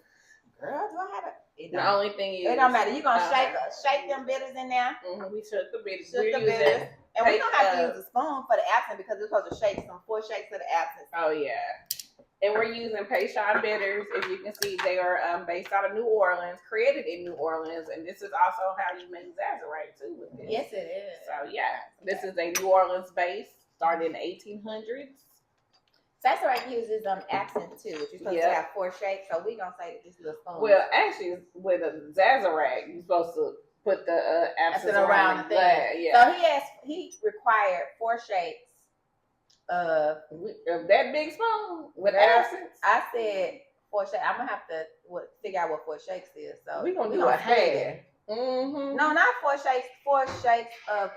Girl, do I have it? The only thing is, it don't matter. You gonna shake them bitters in there. We shook the bitters. Shook the bitters. And we don't have to use a spoon for the absinthe because we're supposed to shake some 4 shakes of the absinthe. Oh yeah. And we're using Peychaud bitters. As you can see, they are based out of New Orleans, created in New Orleans, and this is also how you make Sazerac too with this. Yes, it is. So yeah, this is a New Orleans base, started in the 1800s. Sazerac uses absinthe too, which you're supposed to have 4 shakes. So we gonna say that this little spoon. Well, actually, with a Sazerac, you're supposed to put the absinthe around the thing. glass. Yeah. So he required 4 shakes of that big spoon with absinthe. I said 4 shakes. I'm gonna have to figure out what 4 shakes is. So we're gonna do a half. No, not 4 shakes. 4 shakes of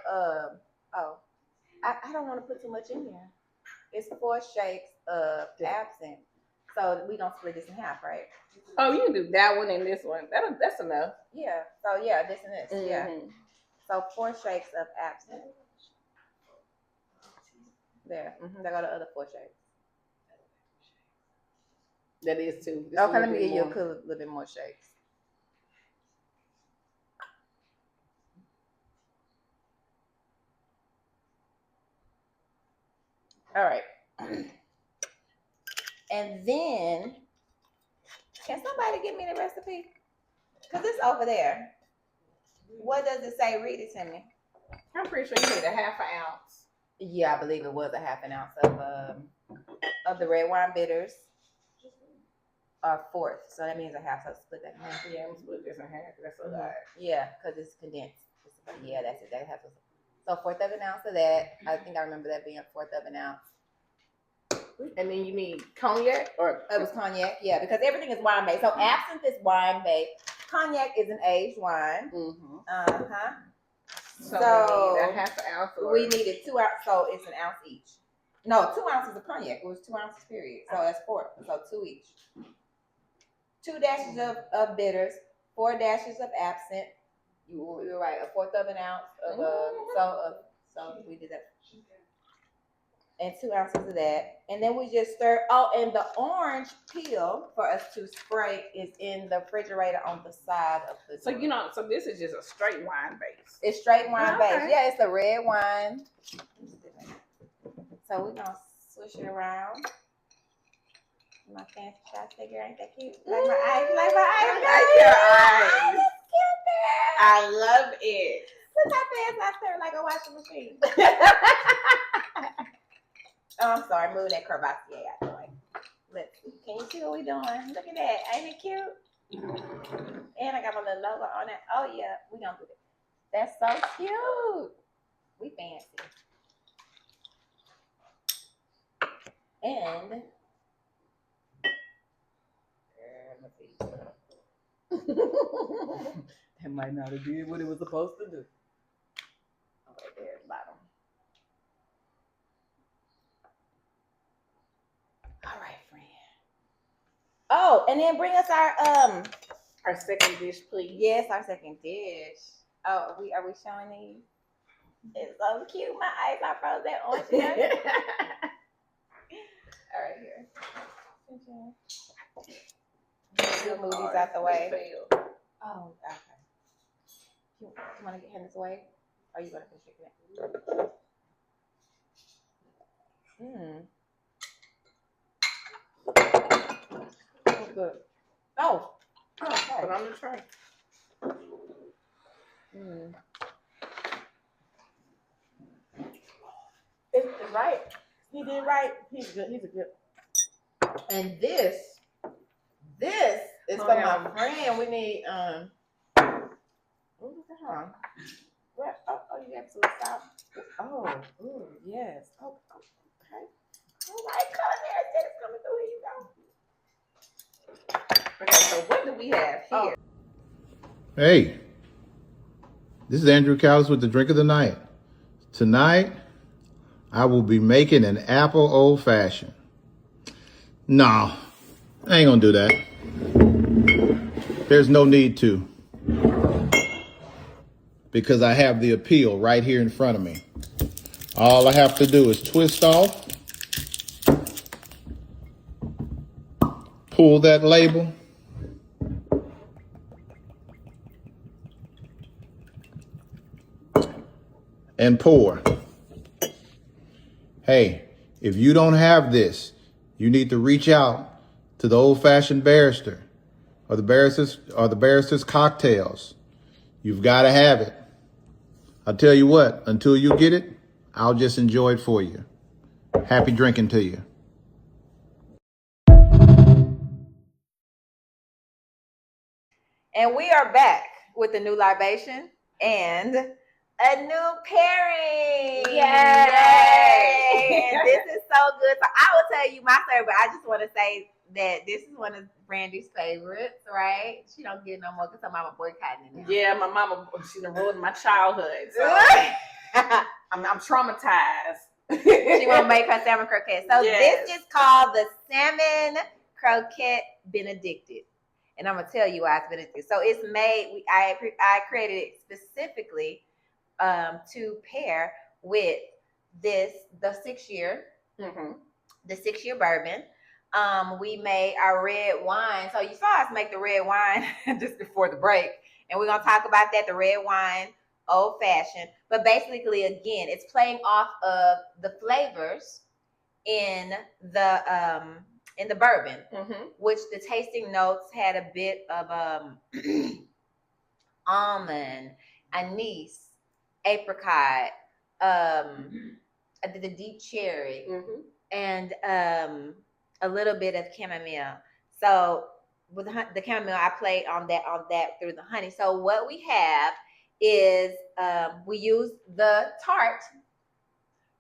I don't want to put too much in here. It's 4 shakes of absinthe. So we gonna split this in half, right? Oh, you can do that one and this one. That's enough. Yeah. So yeah, this and this. Yeah. So 4 shakes of absinthe. There. There go the other 4 shakes. That is too. Okay, let me give you a little bit more shakes. All right. And then, can somebody give me the recipe? Because it's over there. What does it say? Read it to me. I'm pretty sure you need a half an ounce. Yeah, I believe it was a half an ounce of the red wine bitters. Or 1/4. So that means a half. So split that in half. Yeah, I'm split this in half. That's a lot. Yeah, because it's condensed. Yeah, that's it. That has to. So 1/4 of an ounce of that. I think I remember that being 1/4 of an ounce. And then you need cognac or it was cognac, yeah, because everything is wine based. So absinthe is wine based. Cognac is an aged wine. So we need a half an ounce. We needed 2 ounces, so it's an ounce each. No, 2 ounces of cognac. It was 2 ounces period. So that's 4. So 2 each. 2 dashes of bitters, 4 dashes of absinthe. You were right. 1/4 of an ounce of so we did that. And 2 ounces of that. And then we just stir. Oh, and the orange peel for us to spray is in the refrigerator on the side of the door. So this is just a straight wine base. It's straight wine Okay. base. Yeah, it's the red wine. So we're going to swish it around. My fancy shot figure ain't that cute? Like my eyes. I like your eyes. I love it. Look how fast I stir like a washing machine. Oh, I'm sorry. Move that crevassier out the way. Let's see. Can you see what we're doing? Look at that. Ain't it cute? And I got my little logo on it. Oh, yeah. We gonna do it. That's so cute. We fancy. And that might not have did what it was supposed to do. Right there at the bottom. All right, friend. Oh, and then bring us our second dish, please. Yes, our second dish. Oh, are we showing these? It's so cute. My eyes are frozen on here. All right, here. We'll move these out the way. Oh, okay. You want to get hand this away? Or are you going to finish it? Oh, good. Oh, okay. Put on the tray. It's right. He did right. He's good. He's a good. And this is for my friend. We need what was the hell? What? Oh, you got some salt. Oh, ooh, yes. Oh, okay. Oh my goodness, it's coming through. Here you go. Okay, so what do we have here? Hey, this is Andrew Callis with the drink of the night. Tonight, I will be making an apple old-fashioned. No, I ain't gonna do that. There's no need to. Because I have the appeal right here in front of me. All I have to do is twist off, pull that label, and pour. Hey, if you don't have this, you need to reach out to the Old-Fashioned Barrister or the Barrister's Cocktails. You've got to have it. I'll tell you what, until you get it, I'll just enjoy it for you. Happy drinking to you. And we are back with a new libation and a new pairing. Yay! And this is so good. So I will tell you my story, but I just want to say that this is one of Brandy's favorites, right? She don't get it no more because her mama boycotting it now. Yeah, my mama, she done ruined my childhood. So I'm traumatized. She won't make her salmon croquette. So Yes. This is called the salmon croquette benedicted. And I'm gonna tell you why it's benedicted. So it's made. I created it specifically to pair with the 6-year, the 6-year bourbon. We made our red wine. So you saw us make the red wine just before the break, and we're gonna talk about that. The red wine, old fashioned, but basically, again, it's playing off of the flavors in the bourbon, which the tasting notes had a bit of almond, anise, apricot, the deep cherry, and a little bit of chamomile. So with the chamomile, I played on that through the honey. So what we have is we used the tart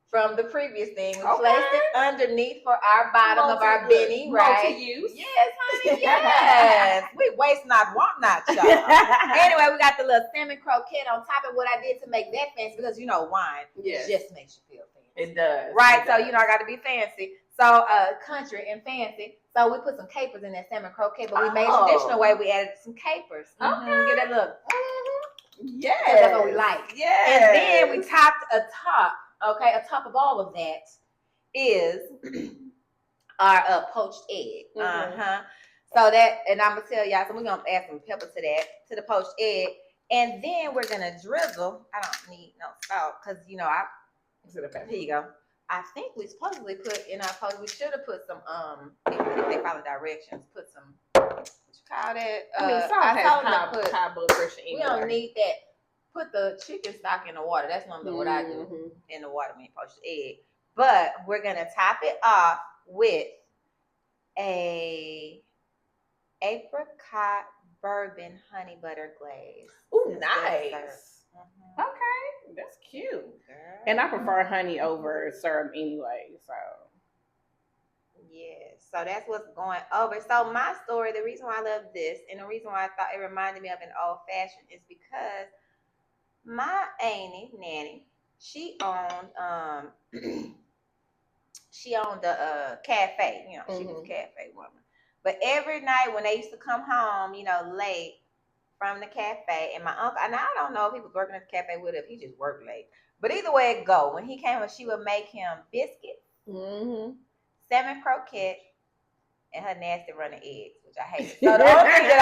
from the previous thing. We placed it underneath for our bottom of our Benny, right? Multi-use. Yes, honey, yes. We waste not, want not, y'all. Anyway, we got the little salmon croquette on top of what I did to make that fancy because, wine just makes you feel fancy. It does. Right, so, I got to be fancy. So, country and fancy. So, we put some capers in that salmon croquette, but we made it traditional way. We added some capers. Get that look. Yes. So that's what we like. Yes. And then we topped atop of all of that is our poached egg. So that, and I'm gonna tell y'all, so we're gonna add some pepper to the poached egg, and then we're gonna drizzle. I don't need no salt because here you go. I think we supposedly put in our post. We should have put some if they follow directions. Put some call that? I mean, salt I has told them to put. high blood pressure We anyway. don't need that. Put the chicken stock in the water. That's normally what I do Mhm. in the water when you poach the egg. But we're gonna top it off with a apricot bourbon honey butter glaze. Ooh, It's nice. dessert. Mhm. Okay, that's cute. Girl. And I prefer honey over syrup anyway. So Yes, so that's what's going over. So my story, the reason why I love this, and the reason why I thought it reminded me of an old fashioned, is because my nanny, she owned she owned a cafe. You know, she was a cafe woman. But every night when they used to come home, you know, late from the cafe, and my uncle, and I don't know if he was working at the cafe with her, if he just worked late. But either way it go, when he came, she would make him biscuits, salmon croquette, and her nasty running eggs, which I hate. So the only thing that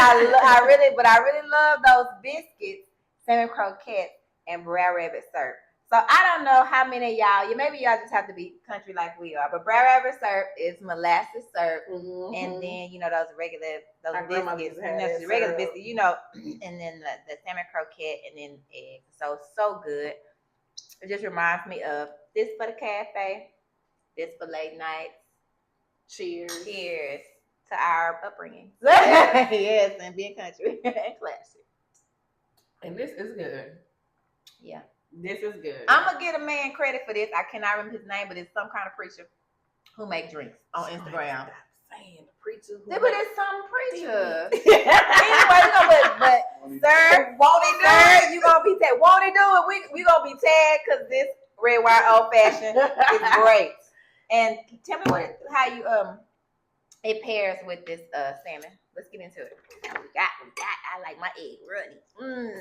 I really love those biscuits, salmon croquette, and brown rabbit syrup. So I don't know how many of y'all, maybe y'all just have to be country like we are, but brown rabbit syrup is molasses syrup, and then those regular biscuits, the regular biscuits, and then the salmon croquette, and then eggs. So good. It just reminds me of this for the cafe, this for late nights. Cheers to our upbringing. Yes, and being country and classy. And this is good. Yeah. This is good. I'm going to give a man credit for this. I cannot remember his name, but it's some kind of preacher who make drinks on Instagram. Saying the preacher. But it's some preacher. Anyway, but sir, won't he do it? You going to be tagged. Won't he do it? We going to be tagged because this red wine old fashioned is great. And tell me how you it pairs with this salmon. Let's get into it. We got. I like my egg runny.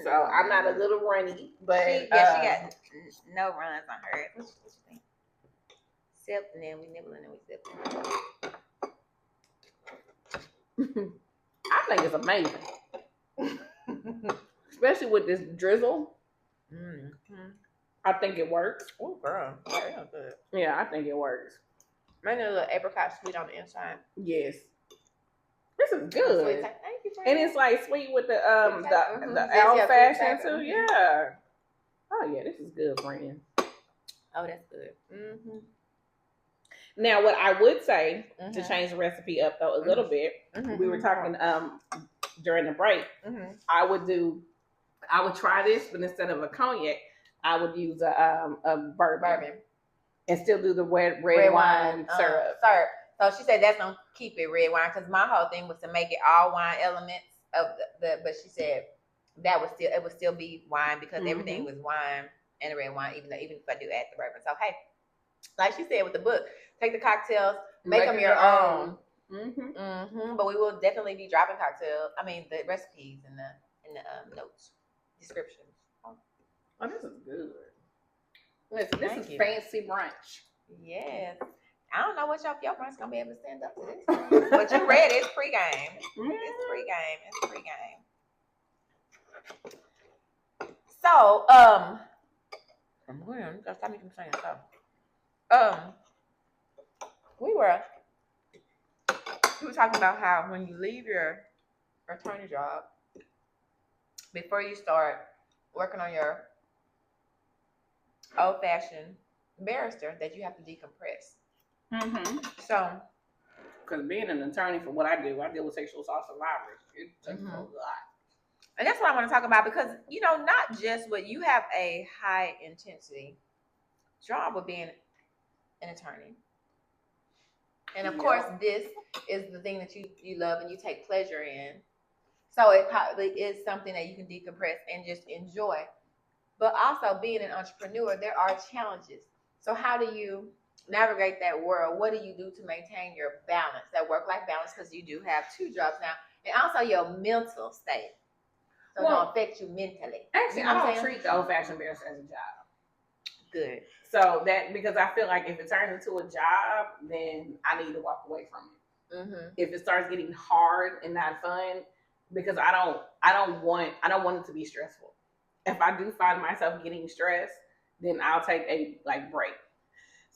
So I'm not a little runny, but she got no runs on her. What you think? Sip, and then we nibble, and then we sip. I think it's amazing, especially with this drizzle. I think it works. Oh, girl, that's good. Yeah, I think it works. Maybe a little apricot sweet on the inside. Yes, this is good. Thank you, and it's like sweet with the old-fashioned too. Yeah. Oh yeah, this is good, friend. Oh, that's good. Now, what I would say to change the recipe up though a little bit, we were talking during the break. I would try this, but instead of a cognac, I would use a bourbon. And still do the red wine syrup. So she said that's gonna keep it red wine, because my whole thing was to make it all wine elements of but she said it would still be wine, because everything was wine and a red wine, even if I do add the bourbon. So hey, like she said with the book, take the cocktails, make them your own. But we will definitely be dropping the recipes in the notes, descriptions. Oh, this is good. Listen, this is you. fancy brunch. Yes. I don't know what your brunch gonna be able to stand up to this. But you ready? It's pregame. It's pregame. So, you gotta stop me from saying so. We were talking about how when you leave your attorney job, before you start working on your old-fashioned barrister, that you have to decompress. So, because being an attorney for what I deal with sexual assault survivors. It takes a lot. And that's what I want to talk about, because not just what you have a high intensity job with being an attorney, and of course this is the thing that you love and you take pleasure in. So it probably is something that you can decompress and just enjoy. But also being an entrepreneur, there are challenges. So how do you navigate that world? What do you do to maintain your balance, that work-life balance? Because you do have two jobs now, and also your mental state. So it don't affect you mentally. Actually, I don't treat the old-fashioned barrister as a job. Good. So because I feel like if it turns into a job, then I need to walk away from it. If it starts getting hard and not fun, because I don't want it to be stressful. If I do find myself getting stressed, then I'll take a break.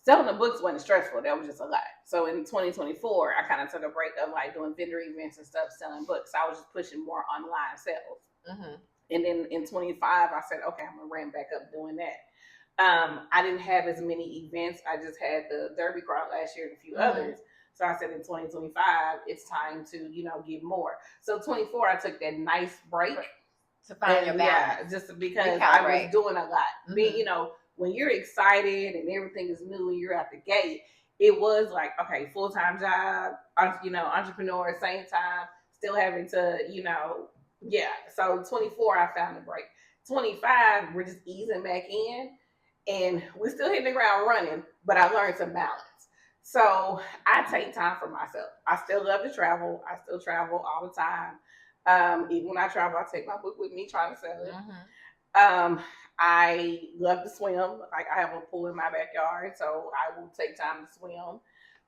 selling the books wasn't stressful. That was just a lot. So in 2024, I kind of took a break of like doing vendor events and stuff, selling books. I was just pushing more online sales. Mm-hmm. And then in 25, I said, okay, I'm gonna ramp back up doing that. I didn't have as many events. I just had the Derby crowd last year and a few others. So I said in 2025, it's time to, get more. So 24, I took that nice break to find your balance. Yeah, just because I was doing a lot. Being, when you're excited and everything is new and you're at the gate, it was like, okay, full-time job, entrepreneur, same time, still having to, So 24, I found a break. 25, we're just easing back in, and we're still hitting the ground running, but I learned to balance. So I take time for myself. I still love to travel. I still travel all the time. Even when I travel, I take my book with me, trying to sell it. Mm-hmm. I love to swim. Like, I have a pool in my backyard, so I will take time to swim.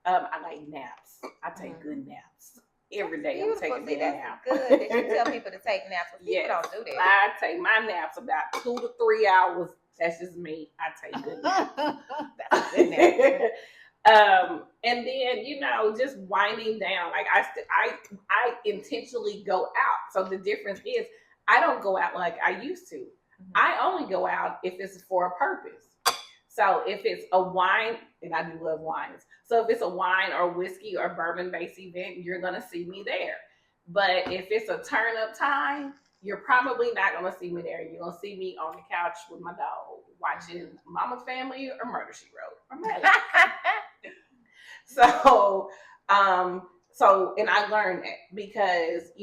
I like naps. I take good naps. Every day I'm taking a nap. Good that you tell people to take naps. People don't do that. I take my naps about 2 to 3 hours. That's just me. I take good naps. That's a good nap. And then, just winding down. Like I intentionally go out. So the difference is I don't go out like I used to. Mm-hmm. I only go out if it's for a purpose. So if it's a wine, and I do love wines. So if it's a wine or whiskey or bourbon-based event, you're going to see me there. But if it's a turn-up time, you're probably not going to see me there. You're going to see me on the couch with my dog watching Mama's Family or Murder, She Wrote. And I learned that because,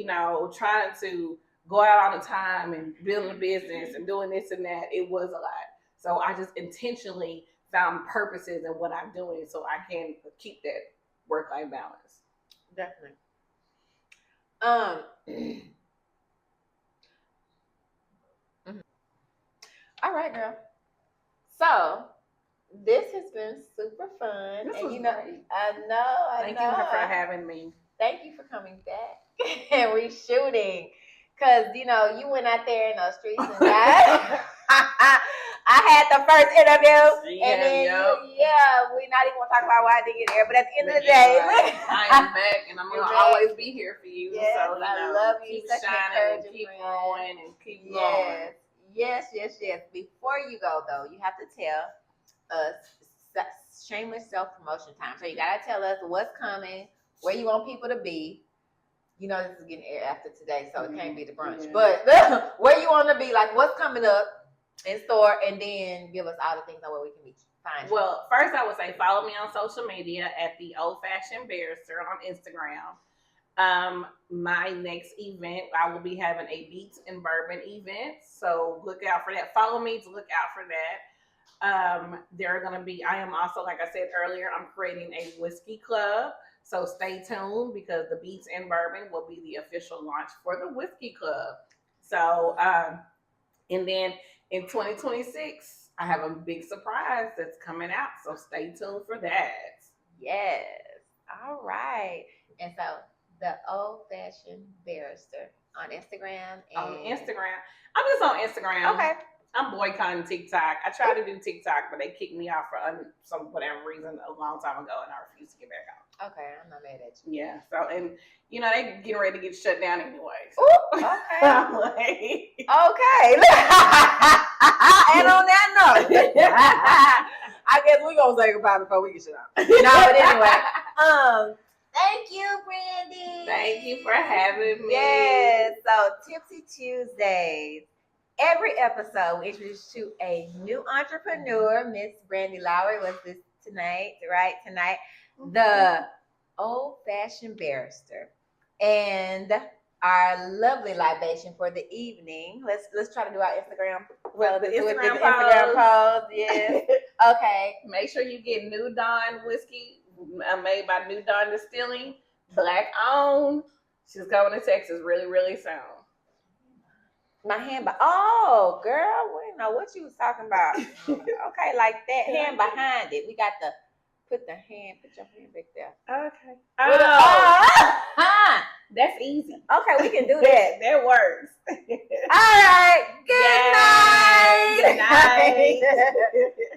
trying to go out all the time and building a business and doing this and that, it was a lot. So I just intentionally found purposes in what I'm doing so I can keep that work-life balance. Definitely. All right, girl. So this has been super fun. This was great. I know. Thank you for having me. Thank you for coming back and reshooting. Because, you went out there in those streets and that. I had the first interview, and then we're not even gonna talk about why I didn't get there. But at the end of the day, I am back, and I'm gonna always be here for you. Yes, so I love you. Keep Such shining, and keep friend. growing, and keep going. Yes. Before you go, though, you have to tell us shameless self-promotion time. So you gotta tell us what's coming, where you want people to be. This is getting aired after today, so it can't be the brunch. Yeah. But where you want to be, like what's coming up in store, and then give us all the things on where we can be finding. Well, first I would say follow me on social media at the Old-Fashioned Barrister on Instagram. My next event, I will be having a Beats and Bourbon event, so look out for that. Follow me to look out for that. There are going to be, I am also, like I said earlier, I'm creating a whiskey club. So stay tuned because the Beats and Bourbon will be the official launch for the Whiskey Club. So, and then in 2026, I have a big surprise that's coming out. So stay tuned for that. Yes. All right. And so the Old-Fashioned Barrister on Instagram. On Instagram. I'm just on Instagram. Okay. I'm boycotting TikTok. I tried to do TikTok, but they kicked me out for some whatever reason a long time ago, and I refused to get back on. Okay, I'm not mad at you. Yeah, so, and, they getting ready to get shut down anyway. So. Ooh, okay. I'm like, okay. And on that note, I guess we're going to say goodbye before we get shut down. No, but anyway. Thank you, Brandy. Thank you for having me. Yes, so Tipsy Tuesdays. Every episode, we introduce to a new entrepreneur. Miss Brandi Lowrey was this tonight, right? Tonight, the Old-Fashioned Barrister, and our lovely libation for the evening. Let's try to do our Instagram. Well, the Instagram pose. Yes. Okay. Make sure you get New Dawn whiskey made by New Dawn Distilling, Black owned. She's coming to Texas really, really soon. My hand, oh, girl, we didn't know what you was talking about. Okay, like that hand behind it. We got to put your hand back there. Okay. Oh, that's easy. Okay, we can do that. That works. All right. Good night. Good night.